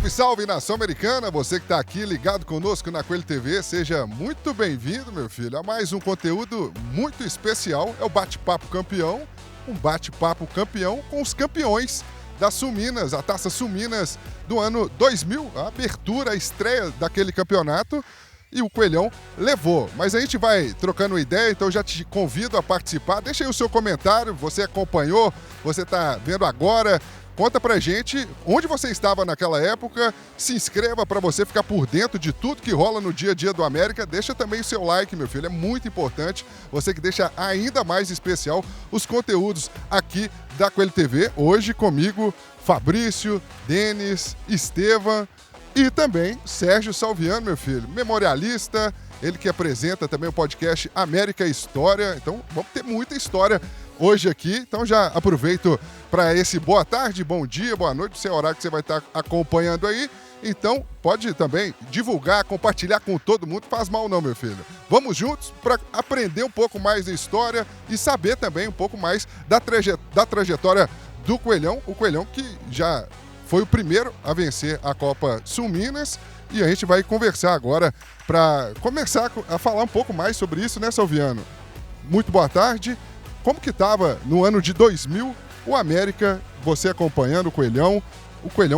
Salve, salve, nação americana! Você que está aqui ligado conosco na Coelho TV, seja muito bem-vindo, meu filho, a mais um conteúdo muito especial. É o Bate-Papo Campeão, um bate-papo campeão com os campeões da Suminas, a Taça Suminas do ano 2000, a abertura, a estreia daquele campeonato. E o Coelhão levou. Mas a gente vai trocando ideia, então eu já te convido a participar. Deixa aí o seu comentário, você acompanhou, você está vendo agora. Conta pra gente onde você estava naquela época, se inscreva para você ficar por dentro de tudo que rola no dia a dia do América. Deixa também o seu like, meu filho, é muito importante. Você que deixa ainda mais especial os conteúdos aqui da Coelho TV. Hoje comigo, Fabrício, Denis, Estevam e também Sérgio Salviano, meu filho, memorialista, ele que apresenta também o podcast América História. Então vamos ter muita história hoje aqui, então já aproveito para esse boa tarde, bom dia, boa noite, seu horário que você vai estar acompanhando aí. Então pode também divulgar, compartilhar com todo mundo, faz mal não, meu filho. Vamos juntos para aprender um pouco mais da história e saber também um pouco mais da trajetória do Coelhão, o Coelhão que já foi o primeiro a vencer a Copa Suminas. E a gente vai conversar agora para começar a falar um pouco mais sobre isso, né, Salviano? Muito boa tarde. Como que estava no ano de 2000 o América, você acompanhando o Coelhão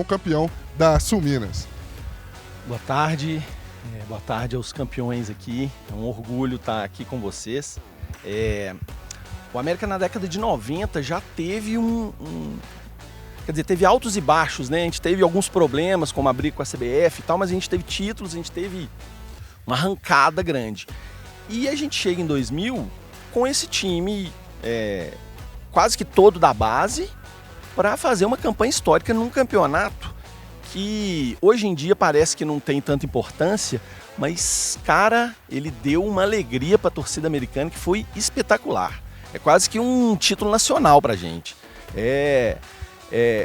campeão da Suminas? Boa tarde aos campeões aqui, é um orgulho estar aqui com vocês. O América na década de 90 já teve quer dizer, teve altos e baixos, né? A gente teve alguns problemas, como a briga com a CBF e tal, mas a gente teve títulos, a gente teve uma arrancada grande. E a gente chega em 2000 com esse time quase que todo da base para fazer uma campanha histórica num campeonato que hoje em dia parece que não tem tanta importância, mas, cara, ele deu uma alegria para a torcida americana que foi espetacular. É quase que um título nacional para a gente.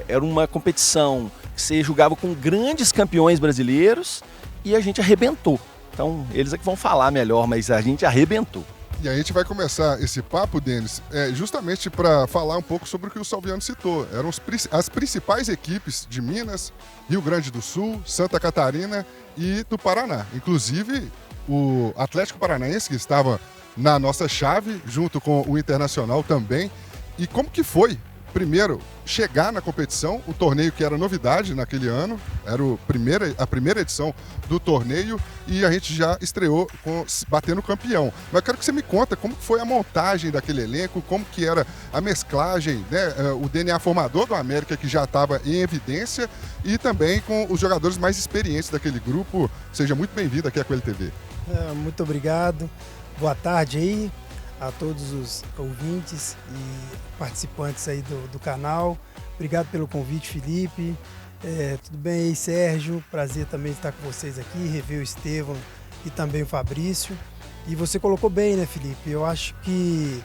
Era uma competição que você jogava com grandes campeões brasileiros e a gente arrebentou. Então, eles é que vão falar melhor, mas a gente arrebentou. E a gente vai começar esse papo, Denis, justamente para falar um pouco sobre o que o Salviano citou. Eram as principais equipes de Minas, Rio Grande do Sul, Santa Catarina e do Paraná. Inclusive, o Atlético Paranaense, que estava na nossa chave, junto com o Internacional também. E como que foi? Primeiro, chegar na competição, o torneio que era novidade naquele ano, era a primeira edição do torneio e a gente já estreou batendo campeão. Mas eu quero que você me conta como foi a montagem daquele elenco, como que era a mesclagem, né? O DNA formador do América que já estava em evidência e também com os jogadores mais experientes daquele grupo. Seja muito bem-vindo aqui à Coelho TV. Muito obrigado, boa tarde aí a todos os ouvintes e participantes aí do canal. Obrigado pelo convite, Felipe. Tudo bem aí, Sérgio? Prazer também estar com vocês aqui, rever o Estevam e também o Fabrício. E você colocou bem, né, Felipe? Eu acho que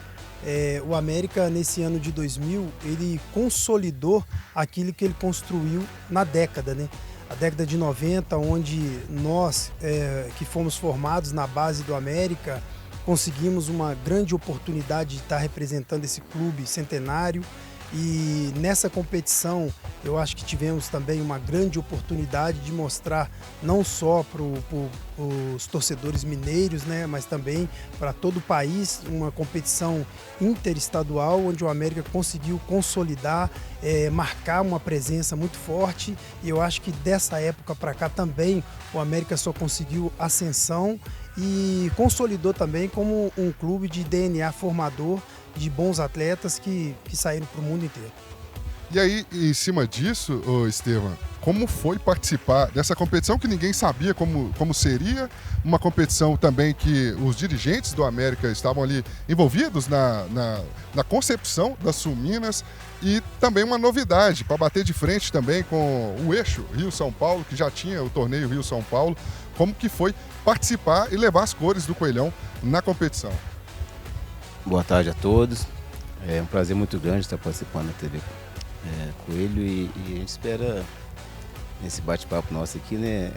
o América, nesse ano de 2000, ele consolidou aquilo que ele construiu na década, né? A década de 90, onde nós, que fomos formados na base do América, conseguimos uma grande oportunidade de estar representando esse clube centenário e nessa competição eu acho que tivemos também uma grande oportunidade de mostrar não só para os torcedores mineiros, né, mas também para todo o país, uma competição interestadual onde o América conseguiu consolidar, marcar uma presença muito forte e eu acho que dessa época para cá também o América só conseguiu ascensão e consolidou também como um clube de DNA formador de bons atletas que saíram para o mundo inteiro. E aí, em cima disso, Estevam, como foi participar dessa competição que ninguém sabia como seria, uma competição também que os dirigentes do América estavam ali envolvidos na concepção das Suminas e também uma novidade para bater de frente também com o eixo Rio-São Paulo, que já tinha o torneio Rio-São Paulo. Como que foi participar e levar as cores do Coelhão na competição? Boa tarde a todos. É um prazer muito grande estar participando da TV Coelho e a gente espera nesse bate-papo nosso aqui, né,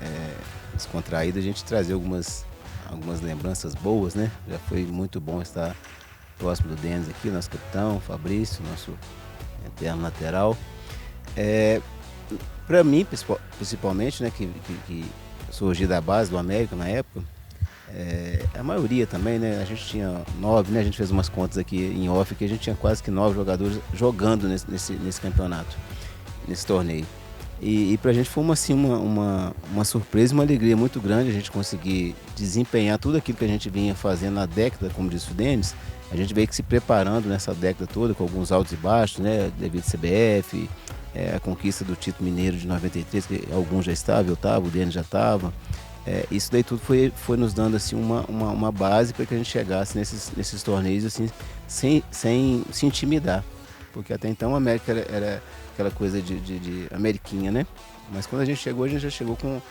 descontraído, a gente trazer algumas lembranças boas, né? Já foi muito bom estar próximo do Denis aqui, nosso capitão, Fabrício, nosso eterno lateral. para mim, principalmente, né, que surgi da base do América na época, a maioria também, né, a gente tinha 9, né, a gente fez umas contas aqui em off, que a gente tinha quase que 9 jogadores jogando nesse campeonato, nesse torneio. E pra gente foi uma surpresa e uma alegria muito grande a gente conseguir desempenhar tudo aquilo que a gente vinha fazendo na década, como disse o Denis. A gente veio que se preparando nessa década toda, com alguns altos e baixos, né, devido ao CBF, a conquista do título mineiro de 93, que alguns já estavam, eu estava, o Denis já estava. Isso daí tudo foi nos dando assim, uma base para que a gente chegasse nesses torneios assim, sem se intimidar. Porque até então a América era aquela coisa de ameriquinha, né? Mas quando a gente já chegou com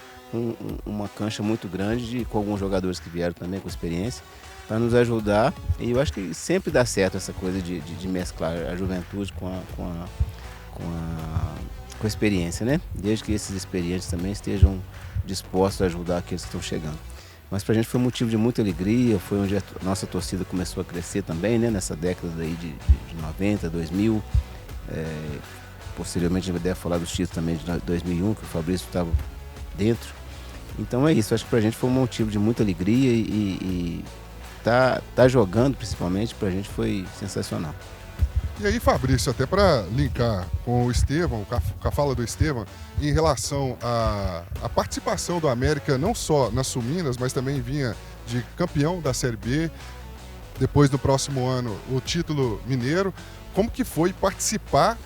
uma cancha muito grande, com alguns jogadores que vieram também com experiência, para nos ajudar. E eu acho que sempre dá certo essa coisa de mesclar a juventude com a experiência, né? Desde que esses experientes também estejam dispostos a ajudar aqueles que estão chegando. Mas para a gente foi um motivo de muita alegria, foi onde a nossa torcida começou a crescer também, né? Nessa década aí de 90, 2000. Posteriormente a gente deve falar dos títulos também de 2001, que o Fabrício estava dentro. Então é isso, acho que para a gente foi um motivo de muita alegria e tá jogando principalmente para a gente foi sensacional. E aí, Fabrício, até para linkar com o Estevão, com a fala do Estevão, em relação à participação do América, não só nas Suminas, mas também vinha de campeão da Série B, depois do próximo ano o título mineiro, como que foi participar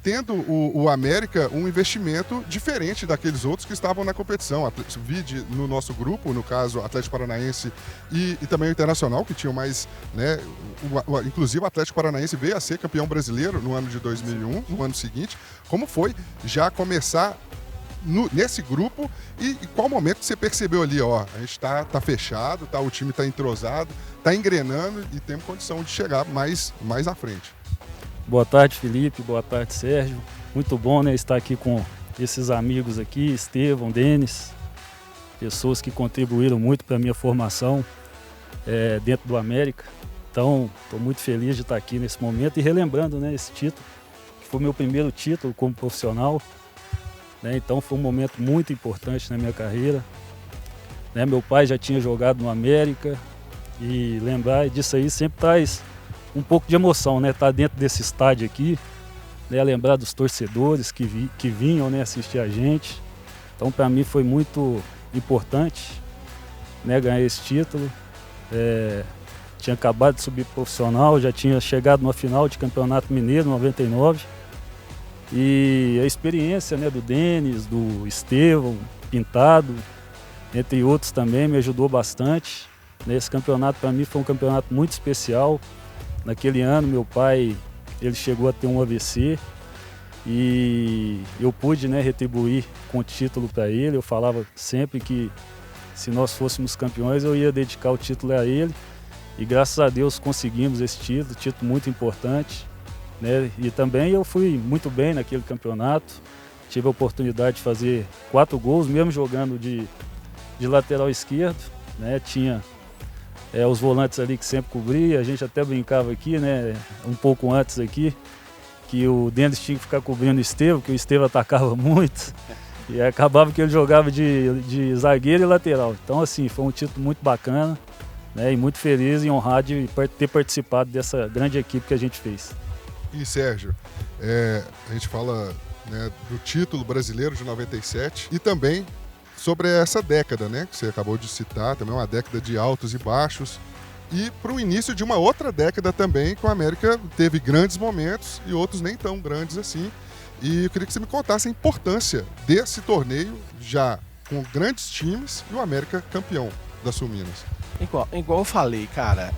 tendo o América um investimento diferente daqueles outros que estavam na competição. Vi no nosso grupo, no caso Atlético Paranaense e também o Internacional, que tinham mais, né, inclusive o Atlético Paranaense veio a ser campeão brasileiro no ano de 2001, no ano seguinte. Como foi já começar nesse grupo e qual momento que você percebeu ali, ó, a gente tá fechado, o time tá entrosado, tá engrenando e temos condição de chegar mais à frente? Boa tarde, Felipe. Boa tarde, Sérgio. Muito bom, né, estar aqui com esses amigos aqui, Estevão, Denis, pessoas que contribuíram muito para a minha formação dentro do América. Então, estou muito feliz de estar aqui nesse momento e relembrando, né, esse título, que foi meu primeiro título como profissional, né, então foi um momento muito importante na minha carreira. Né, meu pai já tinha jogado no América e lembrar disso aí sempre traz um pouco de emoção, né? Tá dentro desse estádio aqui, né? Lembrar dos torcedores que vinham, né, assistir a gente. Então, para mim foi muito importante, né, ganhar esse título. Tinha acabado de subir profissional, já tinha chegado numa final de Campeonato Mineiro, 99. E a experiência, né, do Denis, do Estevão, Pintado, entre outros também, me ajudou bastante. Esse campeonato para mim foi um campeonato muito especial. Naquele ano, meu pai, ele chegou a ter um AVC e eu pude, né, retribuir com o título para ele. Eu falava sempre que se nós fôssemos campeões, eu ia dedicar o título a ele. E graças a Deus conseguimos esse título muito importante, né? E também eu fui muito bem naquele campeonato. Tive a oportunidade de fazer 4 gols, mesmo jogando de lateral esquerdo, né? Tinha os volantes ali que sempre cobria, a gente até brincava aqui, né, um pouco antes aqui, que o Denis tinha que ficar cobrindo o Estevão, que o Estevão atacava muito, e acabava que ele jogava de zagueiro e lateral. Então, assim, foi um título muito bacana, né, e muito feliz e honrado de ter participado dessa grande equipe que a gente fez. E, Sérgio, a gente fala, né, do título brasileiro de 97 e também sobre essa década, né, que você acabou de citar, também uma década de altos e baixos, e para o início de uma outra década também, que o América teve grandes momentos e outros nem tão grandes assim. E eu queria que você me contasse a importância desse torneio, já com grandes times, e o América campeão das Suminas. Igual eu falei, cara,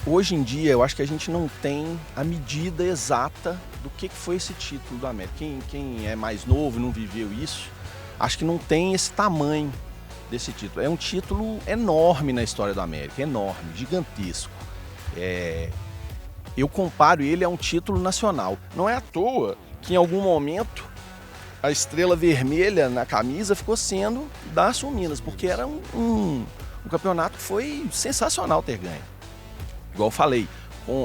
hoje em dia eu acho que a gente não tem a medida exata do que foi esse título do América. Quem é mais novo e não viveu isso, acho que não tem esse tamanho desse título. É um título enorme na história do América, enorme, gigantesco. Eu comparo ele a um título nacional. Não é à toa que em algum momento a estrela vermelha na camisa ficou sendo da Suminas, porque era um campeonato que foi sensacional ter ganho. Igual eu falei,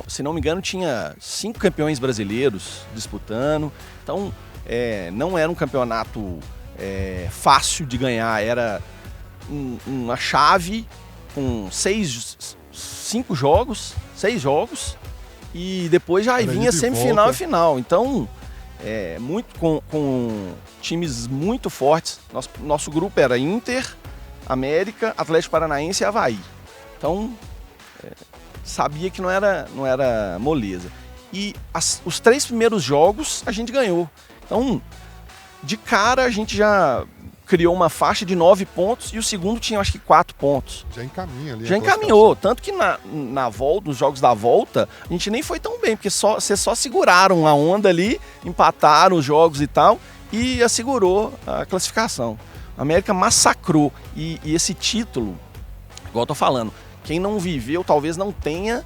se não me engano tinha 5 campeões brasileiros disputando. Então, não era um campeonato fácil de ganhar, era uma chave com 6 jogos, e depois já vinha semifinal e final. Então, muito com times muito fortes. Nosso grupo era Inter, América, Atlético Paranaense e Avaí. Então, sabia que não era moleza. E os 3 primeiros jogos a gente ganhou. Então, de cara a gente já criou uma faixa de 9 pontos e o segundo tinha acho que 4 pontos. Já encaminha ali. Já encaminhou, tanto que na volta, nos jogos da volta, a gente nem foi tão bem, porque vocês só seguraram a onda ali, empataram os jogos e tal, e assegurou a classificação. A América massacrou, e esse título, igual eu tô falando, quem não viveu talvez não tenha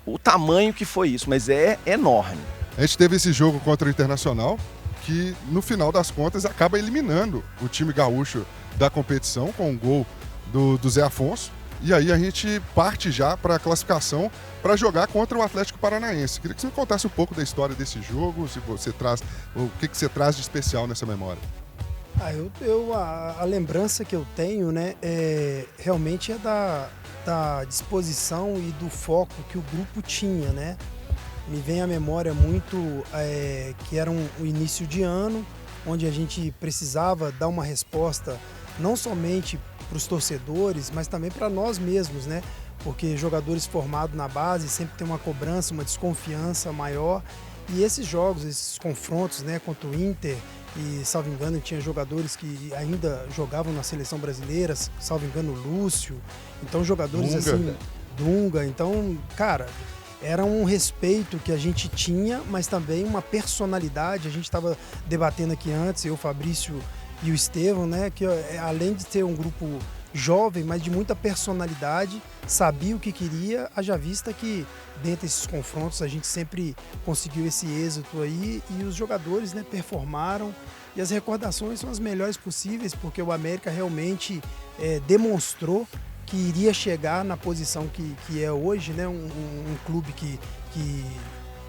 o tamanho que foi isso, mas é enorme. A gente teve esse jogo contra o Internacional, que no final das contas acaba eliminando o time gaúcho da competição com um gol do Zé Afonso. E aí a gente parte já para a classificação para jogar contra o Atlético Paranaense. Queria que você me contasse um pouco da história desse jogo, se você traz, o que você traz de especial nessa memória. A lembrança que eu tenho, né, realmente é da disposição e do foco que o grupo tinha, né? Me vem à memória muito que era um início de ano, onde a gente precisava dar uma resposta não somente para os torcedores, mas também para nós mesmos, né? Porque jogadores formados na base sempre tem uma cobrança, uma desconfiança maior. E esses jogos, esses confrontos, né, contra o Inter, e salvo engano tinha jogadores que ainda jogavam na seleção brasileira, salvo engano Lúcio, então jogadores Dunga. assim, Dunga, então, cara, era um respeito que a gente tinha, mas também uma personalidade. A gente estava debatendo aqui antes, eu, o Fabrício e o Estevão, né, que além de ter um grupo jovem, mas de muita personalidade, sabia o que queria, haja vista que dentro desses confrontos a gente sempre conseguiu esse êxito aí, e os jogadores, né, performaram, e as recordações são as melhores possíveis, porque o América realmente demonstrou que iria chegar na posição que é hoje, né? Um clube que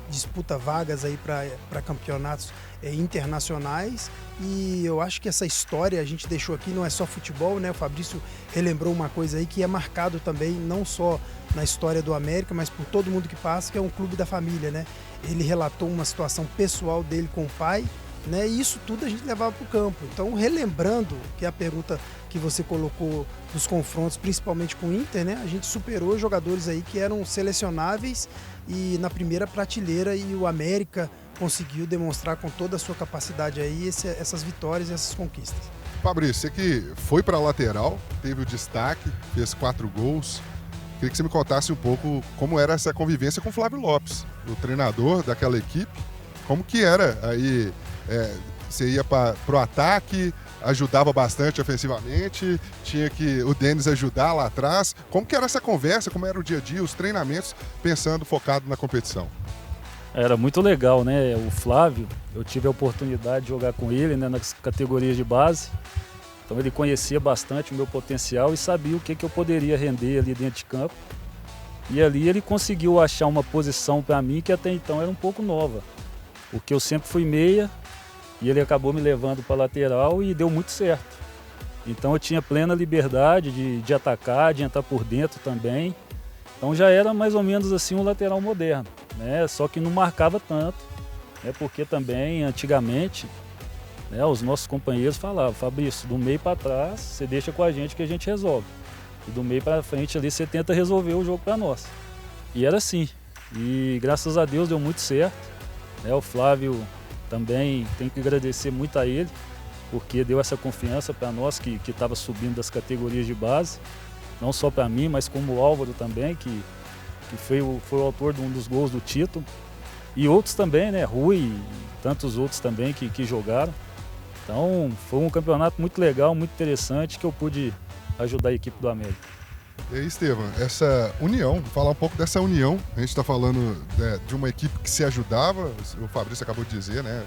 disputa vagas aí para campeonatos internacionais, e eu acho que essa história a gente deixou aqui, não é só futebol, né? O Fabrício relembrou uma coisa aí que é marcado também, não só na história do América, mas por todo mundo que passa, que é um clube da família, né? Ele relatou uma situação pessoal dele com o pai, né? E isso tudo a gente levava para o campo. Então, relembrando, que é a pergunta que você colocou dos confrontos, principalmente com o Inter, né? A gente superou jogadores aí que eram selecionáveis e na primeira prateleira, e o América conseguiu demonstrar com toda a sua capacidade aí essas vitórias e essas conquistas. Fabrício, você que foi para a lateral, teve o destaque, fez 4 gols. Queria que você me contasse um pouco como era essa convivência com o Flávio Lopes, o treinador daquela equipe. Como que era aí, você ia para o ataque, ajudava bastante ofensivamente, tinha que o Denis ajudar lá atrás. Como que era essa conversa, como era o dia a dia, os treinamentos, pensando focado na competição? Era muito legal, né? O Flávio, eu tive a oportunidade de jogar com ele, né, nas categorias de base. Então ele conhecia bastante o meu potencial e sabia o que eu poderia render ali dentro de campo. E ali ele conseguiu achar uma posição para mim que até então era um pouco nova. Porque eu sempre fui meia e ele acabou me levando para a lateral e deu muito certo. Então eu tinha plena liberdade de atacar, de entrar por dentro também. Então já era mais ou menos assim um lateral moderno, né? Só que não marcava tanto, né? Porque também antigamente, né, os nossos companheiros falavam: Fabrício, do meio para trás você deixa com a gente que a gente resolve. E do meio para frente ali você tenta resolver o jogo para nós. E era assim. E graças a Deus deu muito certo, né? O Flávio também tem que agradecer muito a ele, porque deu essa confiança para nós que estava subindo das categorias de base. Não só para mim, mas como o Álvaro também, que foi o autor de um dos gols do título. E outros também, né? Rui e tantos outros também que jogaram. Então foi um campeonato muito legal, muito interessante, que eu pude ajudar a equipe do América. E aí, Estevão, essa união, falar um pouco dessa união. A gente está falando de uma equipe que se ajudava, o Fabrício acabou de dizer, né?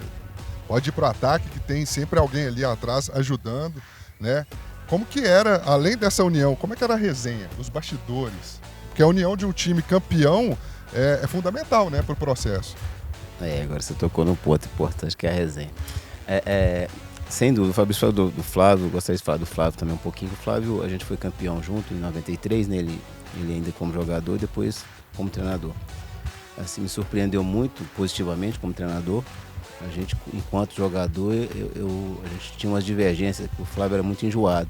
Pode ir para o ataque, que tem sempre alguém ali atrás ajudando, né? Como que era, além dessa união, como é que era a resenha, os bastidores? Porque a união de um time campeão é fundamental, né, para o processo. Agora você tocou no ponto importante que é a resenha. Sem dúvida, o Fabrício falou do Flávio, gostaria de falar do Flávio também um pouquinho. O Flávio, a gente foi campeão junto em 93, né? Ele ainda como jogador e depois como treinador. Assim, me surpreendeu muito positivamente como treinador. A gente, enquanto jogador, a gente tinha umas divergências, o Flávio era muito enjoado,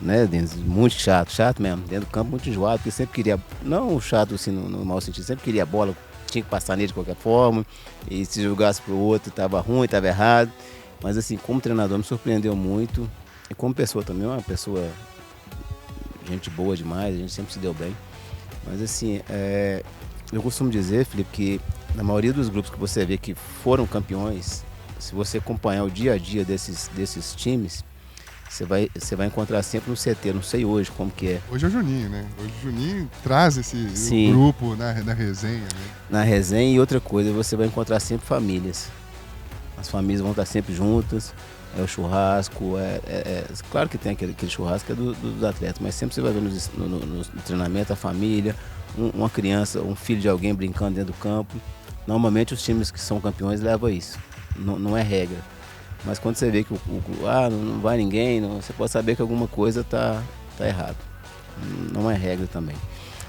né, Denis? Muito chato mesmo, dentro do campo muito enjoado, porque sempre queria, não chato assim no mau sentido, sempre queria a bola, tinha que passar nele de qualquer forma, e se jogasse pro outro, estava ruim, estava errado, mas assim, como treinador me surpreendeu muito, e como pessoa também, uma pessoa, gente boa demais, a gente sempre se deu bem, mas assim, eu costumo dizer, Felipe, que na maioria dos grupos que você vê que foram campeões, se você acompanhar o dia a dia desses times, você vai encontrar sempre no CT, não sei hoje como que é. Hoje é o Juninho, né? Hoje o Juninho traz esse grupo na resenha, né? Na resenha, e outra coisa, você vai encontrar sempre famílias. As famílias vão estar sempre juntas, o churrasco, claro que tem aquele churrasco que é dos atletas, mas sempre você vai ver no treinamento a família, uma criança, um filho de alguém brincando dentro do campo. Normalmente os times que são campeões levam isso, não é regra. Mas quando você vê que não vai ninguém, você pode saber que alguma coisa tá errado. Não é regra também.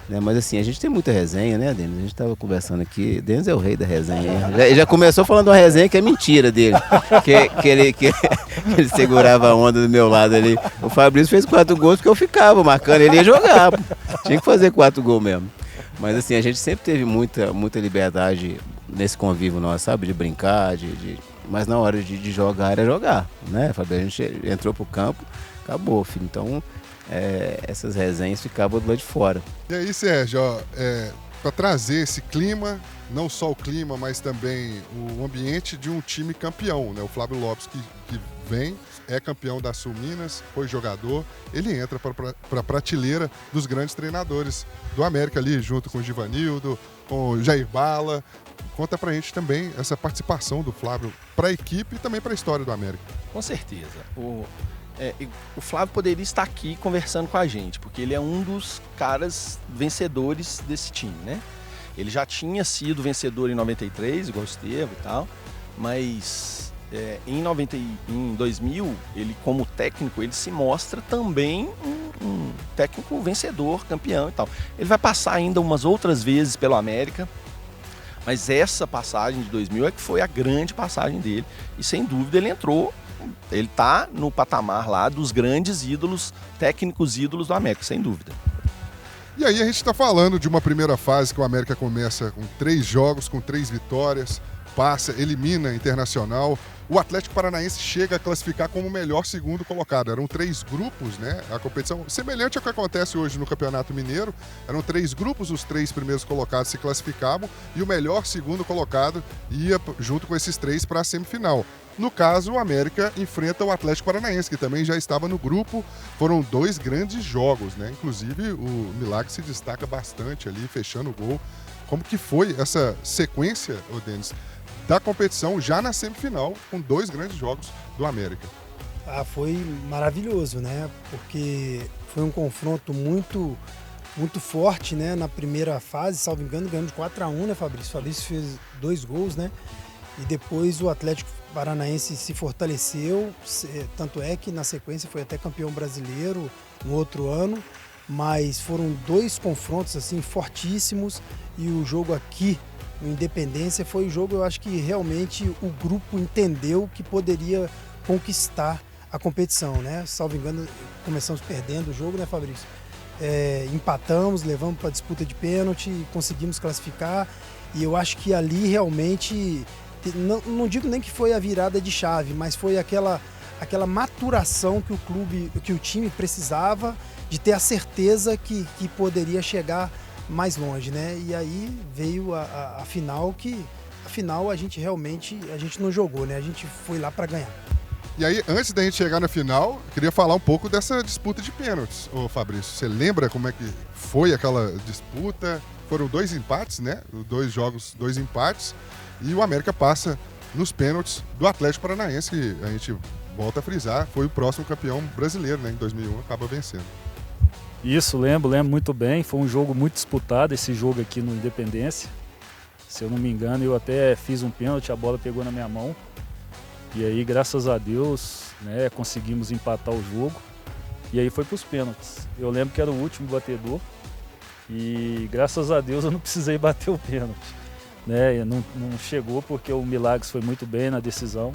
Né? Mas assim, a gente tem muita resenha, né, Denis? A gente estava conversando aqui, Denis é o rei da resenha. Ele já começou falando uma resenha que é mentira dele. Que ele segurava a onda do meu lado ali. O Fabrício fez 4 gols porque eu ficava marcando, ele ia jogar. Tinha que fazer 4 gols mesmo. Mas assim, a gente sempre teve muita liberdade nesse convívio nosso, sabe? De brincar, mas na hora de jogar era jogar, né? A gente entrou pro campo, acabou, filho. Então, essas resenhas ficavam do lado de fora. E aí, Sérgio, para trazer esse clima, não só o clima, mas também o ambiente de um time campeão, né? O Flávio Lopes que vem, é campeão da Sul Minas, foi jogador, ele entra para a prateleira dos grandes treinadores do América ali, junto com o Givanildo, com o Jair Bala. Conta pra gente também essa participação do Flávio para a equipe e também para a história do América. Com certeza. O Flávio poderia estar aqui conversando com a gente, porque ele é um dos caras vencedores desse time, né? Ele já tinha sido vencedor em 93, igual o Estevam e tal, mas em 2000, ele como técnico, ele se mostra também um técnico vencedor, campeão e tal. Ele vai passar ainda umas outras vezes pelo América, mas essa passagem de 2000 é que foi a grande passagem dele. E sem dúvida ele está no patamar lá dos grandes ídolos, técnicos ídolos do América, sem dúvida. E aí a gente está falando de uma primeira fase que o América começa com 3 jogos, com 3 vitórias, passa, elimina Internacional. O Atlético Paranaense chega a classificar como o melhor segundo colocado. Eram 3 grupos, né? A competição semelhante ao que acontece hoje no Campeonato Mineiro. Eram 3 grupos, os 3 primeiros colocados se classificavam e o melhor segundo colocado ia junto com esses 3 para a semifinal. No caso, o América enfrenta o Atlético Paranaense, que também já estava no grupo. Foram 2 grandes jogos, né? Inclusive, o Milagre se destaca bastante ali, fechando o gol. Como que foi essa sequência, Denis, da competição já na semifinal, com 2 grandes jogos do América? Foi maravilhoso, né? Porque foi um confronto muito forte, né? Na primeira fase, salvo engano, ganhando de 4-1, né, Fabrício? O Fabrício fez 2 gols, né? E depois o Atlético Paranaense se fortaleceu, tanto é que na sequência foi até campeão brasileiro no outro ano, mas foram 2 confrontos assim fortíssimos, e o jogo aqui no Independência foi o jogo, eu acho que realmente o grupo entendeu que poderia conquistar a competição, né? Salvo engano, começamos perdendo o jogo, né, Fabrício? Empatamos, levamos para a disputa de pênalti, conseguimos classificar, e eu acho que ali realmente, não digo nem que foi a virada de chave, mas foi aquela maturação que o time precisava, de ter a certeza que poderia chegar mais longe, né? E aí veio a final, que a final a gente não jogou, né? A gente foi lá para ganhar. E aí, antes da gente chegar na final, eu queria falar um pouco dessa disputa de pênaltis, Fabrício. Você lembra como é que foi aquela disputa? Foram 2 empates, né? 2 jogos, 2 empates. E o América passa nos pênaltis do Atlético Paranaense, que a gente volta a frisar, foi o próximo campeão brasileiro, né? Em 2001, acaba vencendo. Isso, lembro muito bem. Foi um jogo muito disputado, esse jogo aqui no Independência. Se eu não me engano, eu até fiz um pênalti, a bola pegou na minha mão. E aí, graças a Deus, né, conseguimos empatar o jogo. E aí foi para os pênaltis. Eu lembro que era o último batedor. E graças a Deus eu não precisei bater o pênalti. Né? Não chegou porque o Milagres foi muito bem na decisão,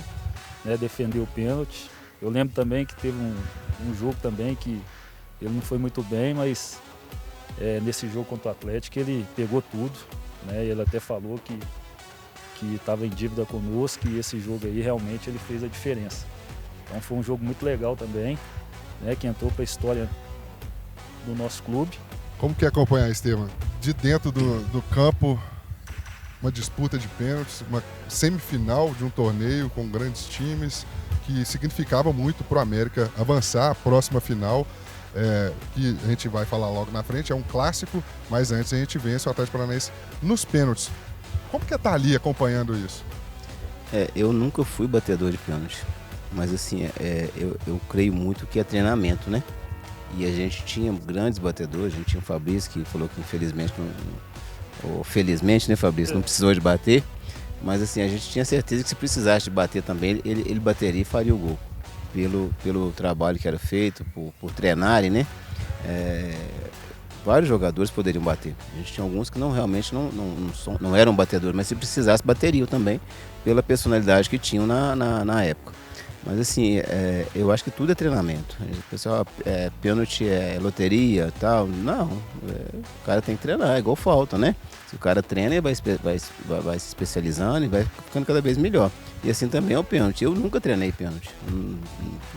né, defendeu o pênalti. Eu lembro também que teve um jogo também que ele não foi muito bem, mas nesse jogo contra o Atlético ele pegou tudo, né? Ele até falou que estava em dívida conosco e esse jogo aí realmente ele fez a diferença. Então foi um jogo muito legal também, né, que entrou para a história do nosso clube. Como que é acompanhar, Estevam? De dentro do campo, uma disputa de pênaltis, uma semifinal de um torneio com grandes times, que significava muito para o América avançar a próxima final, que a gente vai falar logo na frente, é um clássico, mas antes a gente vence o Atlético Paranaense nos pênaltis. Como que é estar ali acompanhando isso? Eu nunca fui batedor de pênalti, mas assim, eu creio muito que é treinamento, né? E a gente tinha grandes batedores, a gente tinha o Fabrício, que falou que infelizmente, ou felizmente, né, Fabrício, não precisou de bater. Mas assim, a gente tinha certeza que se precisasse de bater também, ele bateria e faria o gol. Pelo trabalho que era feito, por treinarem, né? Vários jogadores poderiam bater. A gente tinha alguns que realmente não eram batedores, mas se precisasse, bateriam também, pela personalidade que tinham na época. Mas assim, eu acho que tudo é treinamento. O pessoal, pênalti é loteria e tal. Não, o cara tem que treinar, é igual falta, né? Se o cara treina, ele vai se especializando e vai ficando cada vez melhor. E assim também é o pênalti. Eu nunca treinei pênalti.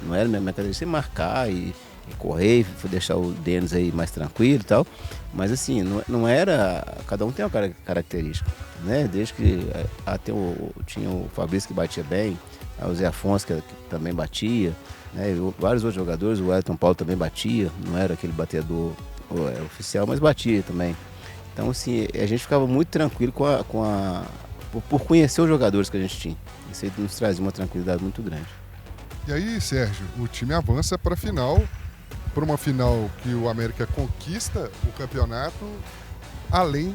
Não era minha característica marcar e correr, deixar o Denis aí mais tranquilo e tal. Mas assim, não era... Cada um tem uma característica, né? Desde que até tinha o Fabrício que batia bem, o Zé Afonso que também batia, né? Vários outros jogadores, o Elton Paulo também batia, não era aquele batedor oficial, mas batia também. Então assim, a gente ficava muito tranquilo por conhecer os jogadores que a gente tinha. Isso aí nos trazia uma tranquilidade muito grande. E aí, Sérgio, o time avança para a final, para uma final que o América conquista o campeonato além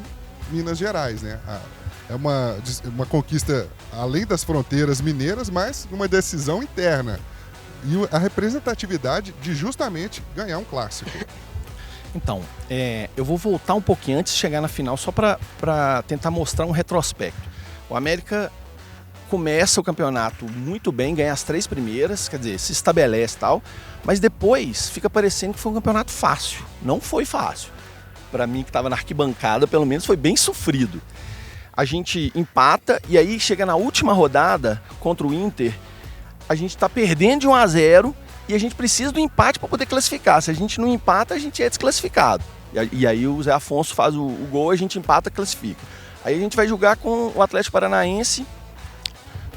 Minas Gerais, né? É uma conquista além das fronteiras mineiras, mas uma decisão interna. E a representatividade de justamente ganhar um clássico. Então, eu vou voltar um pouquinho antes de chegar na final, só para tentar mostrar um retrospecto. O América começa o campeonato muito bem, ganha as 3 primeiras, quer dizer, se estabelece e tal, mas depois fica parecendo que foi um campeonato fácil. Não foi fácil. Para mim, que estava na arquibancada, pelo menos foi bem sofrido. A gente empata e aí chega na última rodada contra o Inter, a gente está perdendo de 1-0 e a gente precisa do empate para poder classificar. Se a gente não empata, a gente é desclassificado. E aí o Zé Afonso faz o gol, a gente empata, classifica. Aí a gente vai jogar com o Atlético Paranaense,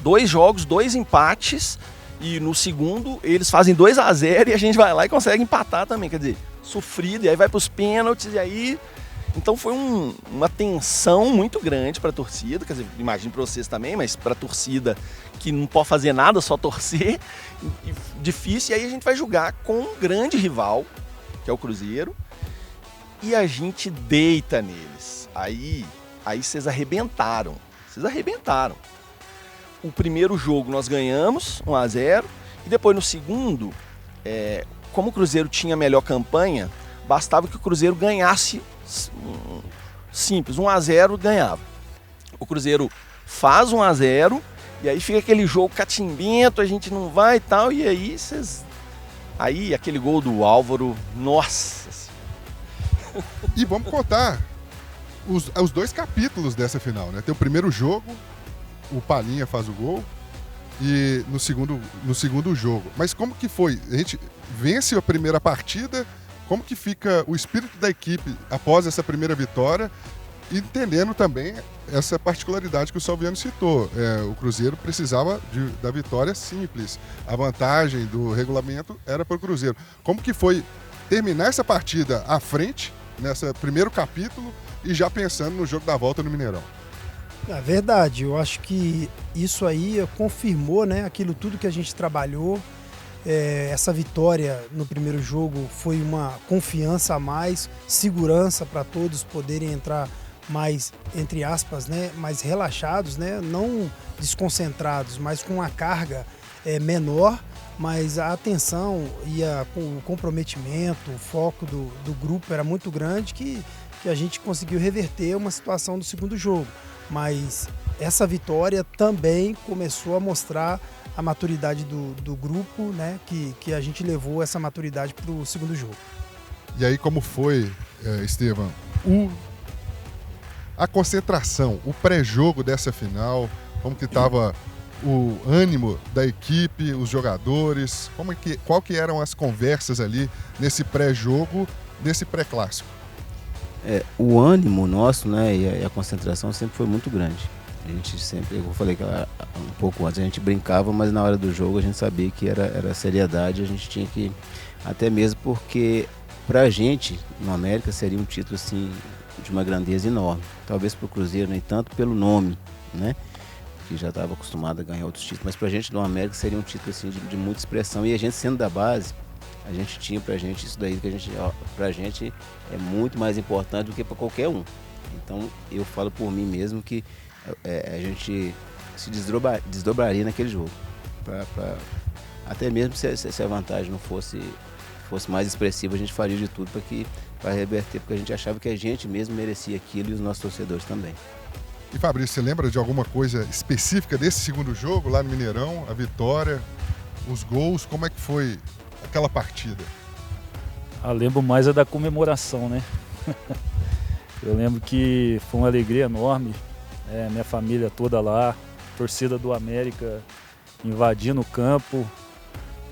2 jogos, 2 empates, e no segundo eles fazem 2-0 e a gente vai lá e consegue empatar também, quer dizer, sofrido, e aí vai para os pênaltis, e aí... Então foi uma tensão muito grande para a torcida, quer dizer, imagino para vocês também, mas para a torcida que não pode fazer nada, só torcer, difícil. E aí a gente vai jogar com um grande rival, que é o Cruzeiro, e a gente deita neles. Aí vocês arrebentaram, O primeiro jogo nós ganhamos, 1-0, e depois no segundo, como o Cruzeiro tinha a melhor campanha, bastava que o Cruzeiro ganhasse simples, 1-0 ganhava. O Cruzeiro faz 1-0 e aí fica aquele jogo catimbento, a gente não vai e tal, e aí aquele gol do Álvaro, nossa. E vamos contar os 2 capítulos dessa final, né? Tem o primeiro jogo, o Palhinha faz o gol, e no segundo jogo. Mas como que foi? A gente vence a primeira partida. Como que fica o espírito da equipe após essa primeira vitória, entendendo também essa particularidade que o Salviano citou. O Cruzeiro precisava da vitória simples. A vantagem do regulamento era para o Cruzeiro. Como que foi terminar essa partida à frente, nesse primeiro capítulo, e já pensando no jogo da volta no Mineirão? É verdade, eu acho que isso aí confirmou, né, aquilo tudo que a gente trabalhou. Essa vitória no primeiro jogo foi uma confiança a mais, segurança para todos poderem entrar mais, entre aspas, né, mais relaxados, né, não desconcentrados, mas com a carga menor, mas a atenção e o comprometimento, o foco do grupo era muito grande que a gente conseguiu reverter uma situação do segundo jogo. Mas essa vitória também começou a mostrar a maturidade do grupo, né, que a gente levou essa maturidade para o segundo jogo. E aí como foi, Estevam, a concentração, o pré-jogo dessa final, como que estava o ânimo da equipe, os jogadores, qual que eram as conversas ali nesse pré-jogo, nesse pré-clássico? O ânimo nosso, né, e a concentração sempre foi muito grande. A gente sempre, eu falei que um pouco antes, a gente brincava, mas na hora do jogo a gente sabia que era seriedade, a gente tinha que, até mesmo porque pra gente, no América, seria um título assim, de uma grandeza enorme. Talvez pro Cruzeiro, nem tanto pelo nome, né, que já estava acostumado a ganhar outros títulos, mas pra gente no América seria um título assim, de muita expressão, e a gente sendo da base, a gente tinha pra gente isso daí, pra gente é muito mais importante do que pra qualquer um. Então eu falo por mim mesmo que a gente se desdobraria naquele jogo. Até mesmo se a vantagem não fosse mais expressiva, a gente faria de tudo para reverter, porque a gente achava que a gente mesmo merecia aquilo e os nossos torcedores também. E Fabrício, você lembra de alguma coisa específica desse segundo jogo lá no Mineirão? A vitória, os gols, como é que foi aquela partida? Lembro mais da comemoração, né? Eu lembro que foi uma alegria enorme, minha família toda lá, torcida do América invadindo o campo.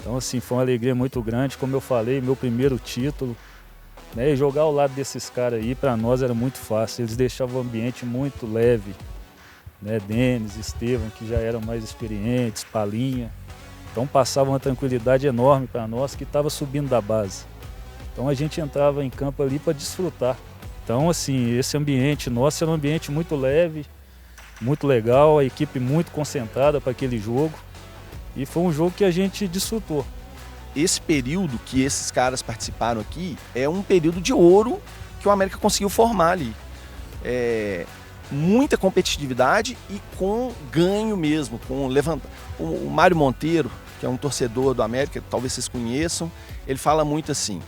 Então, assim, foi uma alegria muito grande, como eu falei, meu primeiro título. Né? E jogar ao lado desses caras aí, para nós era muito fácil, eles deixavam o ambiente muito leve. Né? Denis, Estevam, que já eram mais experientes, Palinha. Então passava uma tranquilidade enorme para nós que estava subindo da base. Então a gente entrava em campo ali para desfrutar. Então, assim, esse ambiente nosso era um ambiente muito leve, muito legal, a equipe muito concentrada para aquele jogo. E foi um jogo que a gente desfrutou. Esse período que esses caras participaram aqui é um período de ouro que o América conseguiu formar ali. Muita competitividade e com ganho mesmo, com levantar. O Mário Monteiro, que é um torcedor do América, talvez vocês conheçam, ele fala muito assim,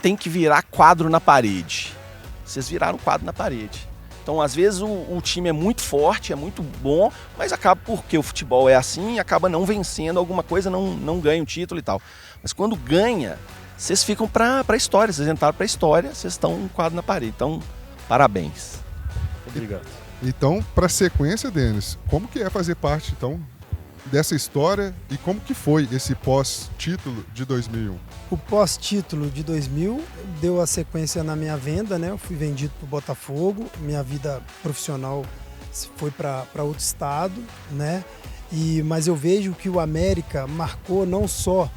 tem que virar quadro na parede. Vocês viraram quadro na parede. Então, às vezes, o time é muito forte, é muito bom, mas acaba, porque o futebol é assim, acaba não vencendo alguma coisa, não ganha o título e tal. Mas quando ganha, vocês ficam para a história, vocês entraram para a história, vocês estão um quadro na parede. Então, parabéns. Obrigado. Então, para a sequência, Denis, como que é fazer parte, então, dessa história e como que foi esse pós-título de 2001? O pós-título de 2000 deu a sequência na minha venda, né? Eu fui vendido para o Botafogo, minha vida profissional foi para outro estado, né? Mas eu vejo que o América marcou não só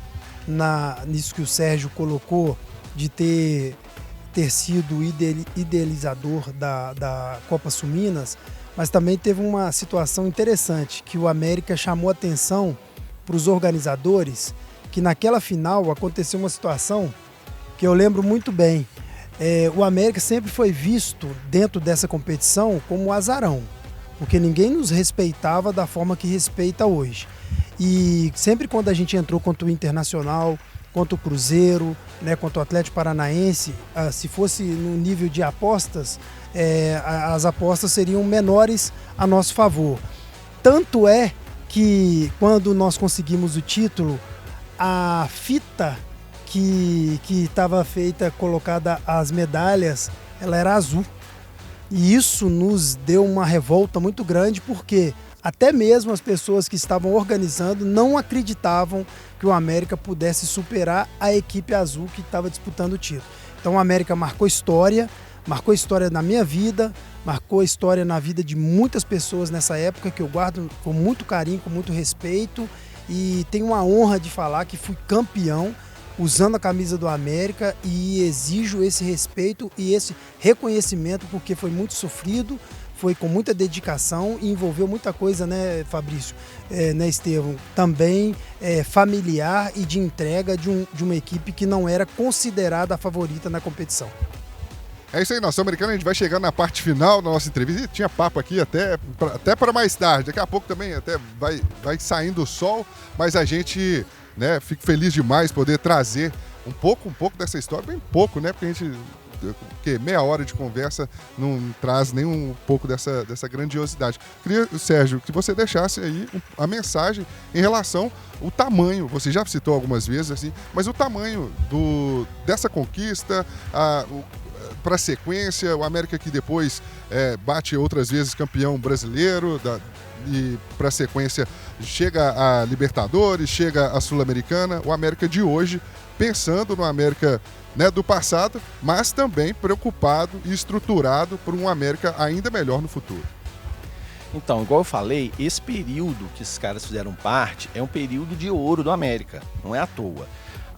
nisso que o Sérgio colocou, de ter sido idealizador da Copa Sul-Minas, mas também teve uma situação interessante, que o América chamou atenção para os organizadores, que naquela final aconteceu uma situação que eu lembro muito bem. O América sempre foi visto dentro dessa competição como um azarão, porque ninguém nos respeitava da forma que respeita hoje. E sempre quando a gente entrou contra o Internacional, contra o Cruzeiro, né, contra o Atlético Paranaense, se fosse no nível de apostas, as apostas seriam menores a nosso favor. Tanto é que quando nós conseguimos o título, a fita que estava feita, colocada as medalhas, ela era azul. E isso nos deu uma revolta muito grande, porque até mesmo as pessoas que estavam organizando não acreditavam que o América pudesse superar a equipe azul que estava disputando o título. Então o América marcou história na minha vida, marcou história na vida de muitas pessoas nessa época, que eu guardo com muito carinho, com muito respeito, e tenho a honra de falar que fui campeão usando a camisa do América, e exijo esse respeito e esse reconhecimento, porque foi muito sofrido, foi com muita dedicação e envolveu muita coisa, né, Fabrício, né, Estevam? Também familiar e de entrega de uma equipe que não era considerada a favorita na competição. É isso aí, nação americana. A gente vai chegando na parte final da nossa entrevista. E tinha papo aqui até para mais tarde. Daqui a pouco também até vai saindo o sol, mas a gente, né, fica feliz demais poder trazer um pouco dessa história, bem pouco, né? Porque a gente, meia hora de conversa não traz nem um pouco dessa grandiosidade. Queria, Sérgio, que você deixasse aí a mensagem em relação ao tamanho. Você já citou algumas vezes, assim, mas o tamanho dessa conquista, para a sequência, o América que depois bate outras vezes campeão brasileiro, e para a sequência chega a Libertadores, chega a Sul-Americana, o América de hoje, pensando no América, né, do passado, mas também preocupado e estruturado por um América ainda melhor no futuro. Então, igual eu falei, esse período que esses caras fizeram parte é um período de ouro do América, não é à toa.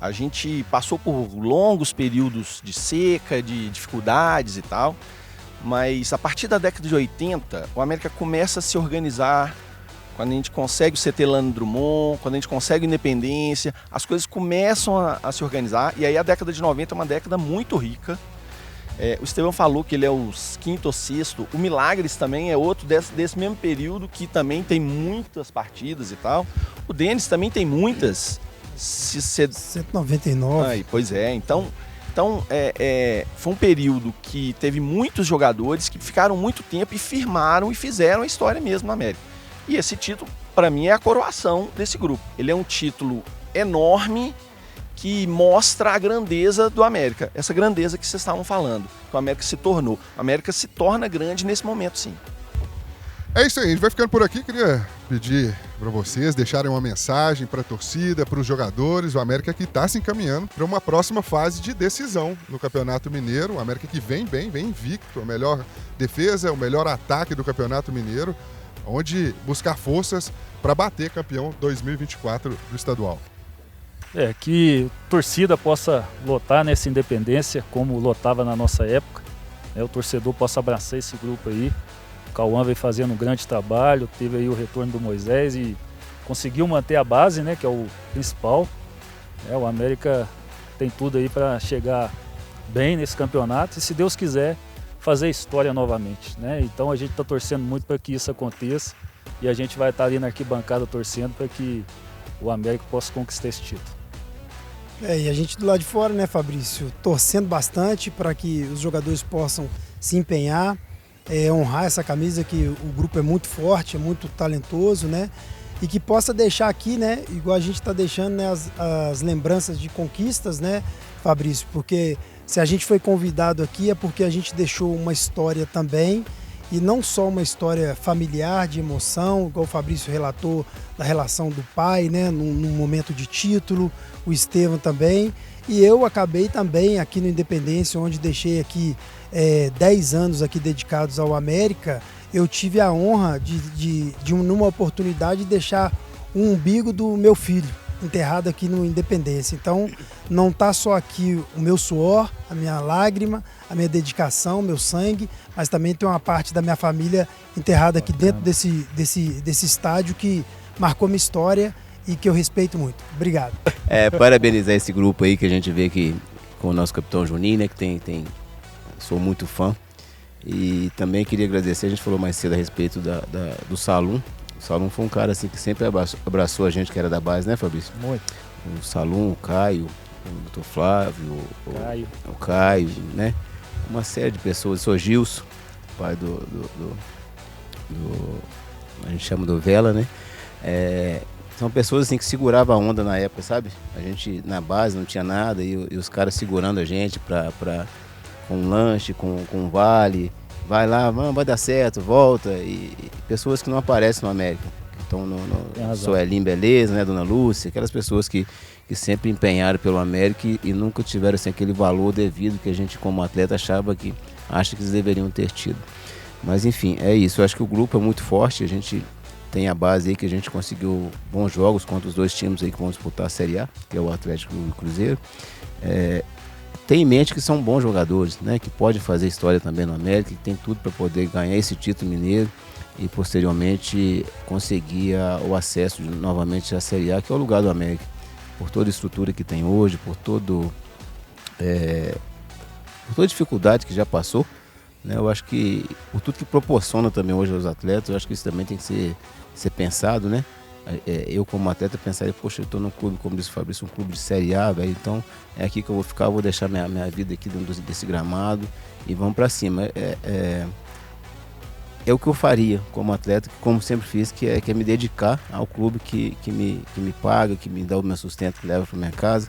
A gente passou por longos períodos de seca, de dificuldades e tal, mas a partir da década de 80, o América começa a se organizar. Quando a gente consegue o CT Lano Drummond, quando a gente consegue a independência, as coisas começam a se organizar. E aí a década de 90 é uma década muito rica. O Estevão falou que ele é o quinto ou sexto. O Milagres também é outro desse mesmo período, que também tem muitas partidas e tal. O Denis também tem muitas. 199. Pois é, então foi um período que teve muitos jogadores que ficaram muito tempo e firmaram e fizeram a história mesmo na América. E esse título, para mim, é a coroação desse grupo. Ele é um título enorme que mostra a grandeza do América, essa grandeza que vocês estavam falando, que o América se tornou. O América se torna grande nesse momento, sim. É isso aí, a gente vai ficando por aqui. Queria pedir para vocês deixarem uma mensagem para a torcida, para os jogadores. O América que está se encaminhando para uma próxima fase de decisão no Campeonato Mineiro. O América que vem invicto, a melhor defesa, o melhor ataque do Campeonato Mineiro, onde buscar forças para bater campeão 2024 do estadual. Que a torcida possa lotar nessa Independência como lotava na nossa época, né? O torcedor possa abraçar esse grupo aí. O Cauã vem fazendo um grande trabalho, teve aí o retorno do Moisés e conseguiu manter a base, né, que é o principal. O América tem tudo aí para chegar bem nesse campeonato e, se Deus quiser, fazer história novamente, né? Então a gente está torcendo muito para que isso aconteça e a gente vai estar ali na arquibancada torcendo para que o América possa conquistar esse título. E a gente do lado de fora, né, Fabrício, torcendo bastante para que os jogadores possam se empenhar, honrar essa camisa, que o grupo é muito forte, é muito talentoso, né? E que possa deixar aqui, né, igual a gente está deixando, né, as lembranças de conquistas, né, Fabrício? Porque se a gente foi convidado aqui é porque a gente deixou uma história também, e não só uma história familiar, de emoção, igual o Fabrício relatou, da relação do pai, né, num momento de título, o Estevão também, e eu acabei também aqui no Independência, onde deixei aqui 10 anos aqui dedicados ao América. Eu tive a honra numa oportunidade, de deixar o umbigo do meu filho enterrado aqui no Independência. Então, não está só aqui o meu suor, a minha lágrima, a minha dedicação, meu sangue, mas também tem uma parte da minha família enterrada aqui dentro desse estádio que marcou minha história e que eu respeito muito. Obrigado. Parabenizar esse grupo aí que a gente vê que com o nosso capitão Juninho, né, que sou muito fã. E também queria agradecer, a gente falou mais cedo a respeito do Salum. O Salum foi um cara assim que sempre abraçou a gente, que era da base, né, Fabrício? Muito. O Salum, o Caio, o Dr. Flávio, o Caio, né? Uma série de pessoas. O Sr. Gilson, pai a gente chama do Vela, né? São pessoas assim que seguravam a onda na época, sabe? A gente na base não tinha nada e os caras segurando a gente com um lanche, com um vale. Vai lá, vai dar certo, volta. E pessoas que não aparecem no América. Então, Suelim, beleza, né, Dona Lúcia, aquelas pessoas que sempre empenharam pelo América e nunca tiveram assim, aquele valor devido que a gente, como atleta, acha que eles deveriam ter tido. Mas, enfim, é isso. Eu acho que o grupo é muito forte. A gente tem a base aí que a gente conseguiu bons jogos contra os dois times aí que vão disputar a Série A, que é o Atlético e o Cruzeiro. Tem em mente que são bons jogadores, né, que podem fazer história também no América, que tem tudo para poder ganhar esse título mineiro e posteriormente conseguir o acesso novamente à Série A, que é o lugar do América, por toda a estrutura que tem hoje, por todo por toda a dificuldade que já passou, né? Eu acho que por tudo que proporciona também hoje aos atletas, eu acho que isso também tem que ser pensado, né? Eu como atleta pensaria, poxa, eu estou num clube, como disse o Fabrício, um clube de Série A, velho, então é aqui que eu vou ficar, eu vou deixar minha vida aqui dentro desse gramado e vamos para cima. É o que eu faria como atleta, como sempre fiz, que é me dedicar ao clube que me paga, que me dá o meu sustento, que leva para minha casa.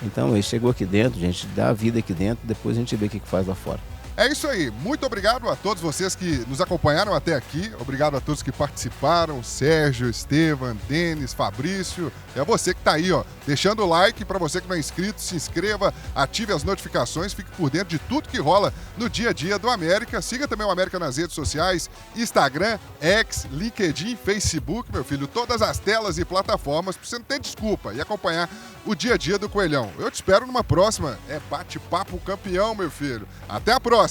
Então ele chegou aqui dentro, a gente dá a vida aqui dentro, depois a gente vê o que faz lá fora. É isso aí. Muito obrigado a todos vocês que nos acompanharam até aqui. Obrigado a todos que participaram. Sérgio, Estevam, Denis, Fabrício. É você que tá aí, ó, deixando o like. Para você que não é inscrito, se inscreva, ative as notificações, fique por dentro de tudo que rola no dia a dia do América. Siga também o América nas redes sociais, Instagram, X, LinkedIn, Facebook, meu filho. Todas as telas e plataformas para você não ter desculpa e acompanhar o dia a dia do Coelhão. Eu te espero numa próxima. É Bate-Papo Campeão, meu filho. Até a próxima!